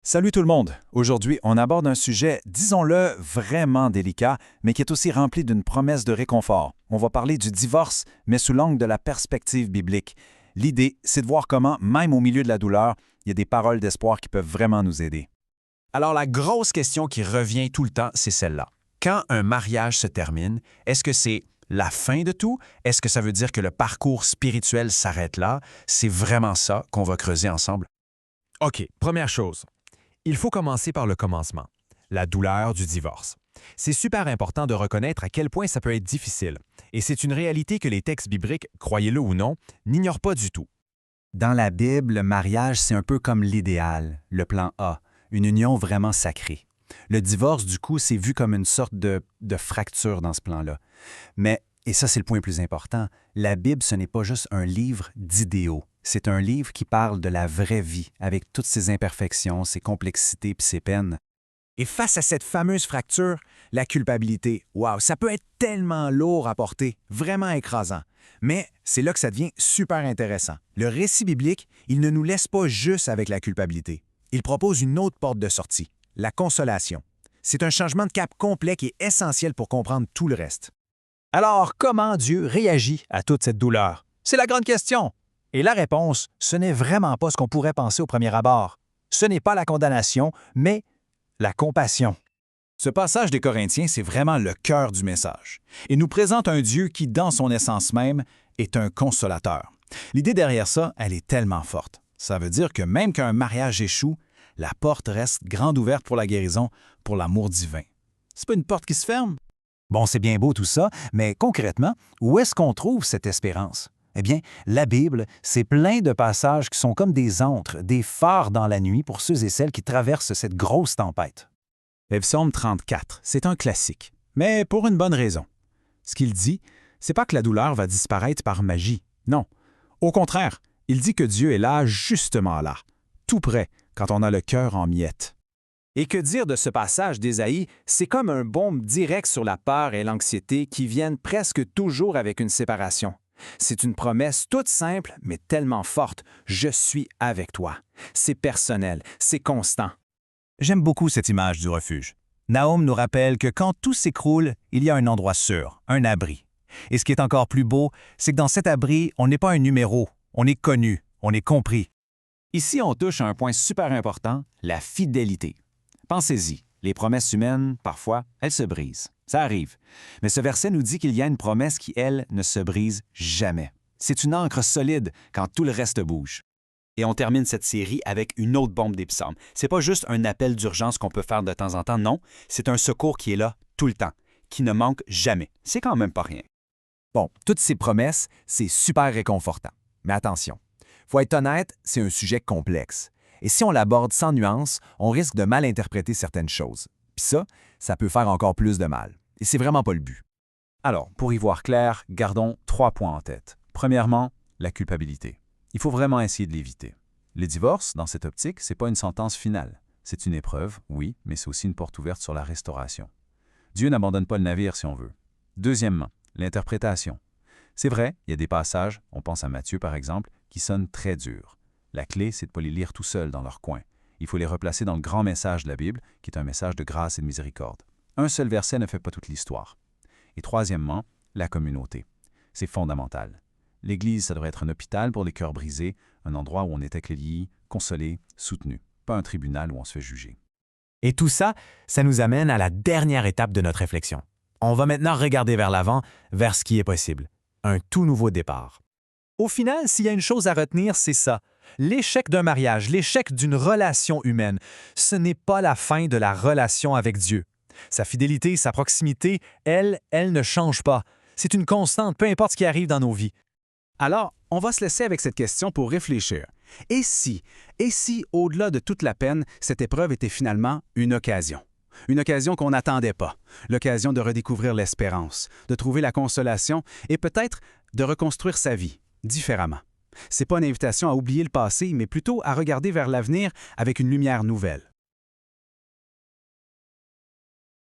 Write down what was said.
Salut tout le monde! Aujourd'hui, on aborde un sujet, disons-le, vraiment délicat, mais qui est aussi rempli d'une promesse de réconfort. On va parler du divorce, mais sous l'angle de la perspective biblique. L'idée, c'est de voir comment, même au milieu de la douleur, il y a des paroles d'espoir qui peuvent vraiment nous aider. Alors la grosse question qui revient tout le temps, c'est celle-là. Quand un mariage se termine, est-ce que c'est la fin de tout? Est-ce que ça veut dire que le parcours spirituel s'arrête là? C'est vraiment ça qu'on va creuser ensemble. OK, première chose. Il faut commencer par le commencement, la douleur du divorce. C'est super important de reconnaître à quel point ça peut être difficile. Et c'est une réalité que les textes bibliques, croyez-le ou non, n'ignorent pas du tout. Dans la Bible, le mariage, c'est un peu comme l'idéal, le plan A, une union vraiment sacrée. Le divorce, du coup, c'est vu comme une sorte de fracture dans ce plan-là. Mais, et ça c'est le point le plus important, la Bible, ce n'est pas juste un livre d'idéaux. C'est un livre qui parle de la vraie vie, avec toutes ses imperfections, ses complexités puis ses peines. Et face à cette fameuse fracture, la culpabilité, wow, ça peut être tellement lourd à porter, vraiment écrasant. Mais c'est là que ça devient super intéressant. Le récit biblique, il ne nous laisse pas juste avec la culpabilité. Il propose une autre porte de sortie, la consolation. C'est un changement de cap complet qui est essentiel pour comprendre tout le reste. Alors, comment Dieu réagit à toute cette douleur? C'est la grande question. Et la réponse, ce n'est vraiment pas ce qu'on pourrait penser au premier abord. Ce n'est pas la condamnation, mais la compassion. Ce passage des Corinthiens, c'est vraiment le cœur du message. Il nous présente un Dieu qui, dans son essence même, est un consolateur. L'idée derrière ça, elle est tellement forte. Ça veut dire que même qu'un mariage échoue, la porte reste grande ouverte pour la guérison, pour l'amour divin. C'est pas une porte qui se ferme? Bon, c'est bien beau tout ça, mais concrètement, où est-ce qu'on trouve cette espérance? Eh bien, la Bible, c'est plein de passages qui sont comme des antres, des phares dans la nuit pour ceux et celles qui traversent cette grosse tempête. Le Psaume 34, c'est un classique, mais pour une bonne raison. Ce qu'il dit, c'est pas que la douleur va disparaître par magie, non. Au contraire, il dit que Dieu est là, justement là, tout près, quand on a le cœur en miettes. Et que dire de ce passage d'Ésaïe, c'est comme un baume direct sur la peur et l'anxiété qui viennent presque toujours avec une séparation. C'est une promesse toute simple, mais tellement forte. Je suis avec toi. C'est personnel, c'est constant. J'aime beaucoup cette image du refuge. Nahum nous rappelle que quand tout s'écroule, il y a un endroit sûr, un abri. Et ce qui est encore plus beau, c'est que dans cet abri, on n'est pas un numéro, on est connu, on est compris. Ici, on touche à un point super important, la fidélité. Pensez-y, les promesses humaines, parfois, elles se brisent. Ça arrive. Mais ce verset nous dit qu'il y a une promesse qui, elle, ne se brise jamais. C'est une ancre solide quand tout le reste bouge. Et on termine cette série avec une autre bombe des psaumes. C'est pas juste un appel d'urgence qu'on peut faire de temps en temps, non. C'est un secours qui est là tout le temps, qui ne manque jamais. C'est quand même pas rien. Bon, toutes ces promesses, c'est super réconfortant. Mais attention, faut être honnête, c'est un sujet complexe. Et si on l'aborde sans nuance, on risque de mal interpréter certaines choses. Puis ça peut faire encore plus de mal. Et c'est vraiment pas le but. Alors, pour y voir clair, gardons 3 points en tête. Premièrement, la culpabilité. Il faut vraiment essayer de l'éviter. Le divorce, dans cette optique, c'est pas une sentence finale. C'est une épreuve, oui, mais c'est aussi une porte ouverte sur la restauration. Dieu n'abandonne pas le navire si on veut. Deuxièmement, l'interprétation. C'est vrai, il y a des passages, on pense à Matthieu par exemple, qui sonnent très durs. La clé, c'est de ne pas les lire tout seul dans leur coin. Il faut les replacer dans le grand message de la Bible, qui est un message de grâce et de miséricorde. Un seul verset ne fait pas toute l'histoire. Et troisièmement, la communauté. C'est fondamental. L'Église, ça devrait être un hôpital pour les cœurs brisés, un endroit où on est accueilli, consolé, soutenu, pas un tribunal où on se fait juger. Et tout ça, ça nous amène à la dernière étape de notre réflexion. On va maintenant regarder vers l'avant, vers ce qui est possible. Un tout nouveau départ. Au final, s'il y a une chose à retenir, c'est ça. L'échec d'un mariage, l'échec d'une relation humaine, ce n'est pas la fin de la relation avec Dieu. Sa fidélité, sa proximité, elle ne change pas. C'est une constante, peu importe ce qui arrive dans nos vies. Alors, on va se laisser avec cette question pour réfléchir. Et si, au-delà de toute la peine, cette épreuve était finalement une occasion? Une occasion qu'on n'attendait pas. L'occasion de redécouvrir l'espérance, de trouver la consolation et peut-être de reconstruire sa vie différemment. C'est pas une invitation à oublier le passé, mais plutôt à regarder vers l'avenir avec une lumière nouvelle.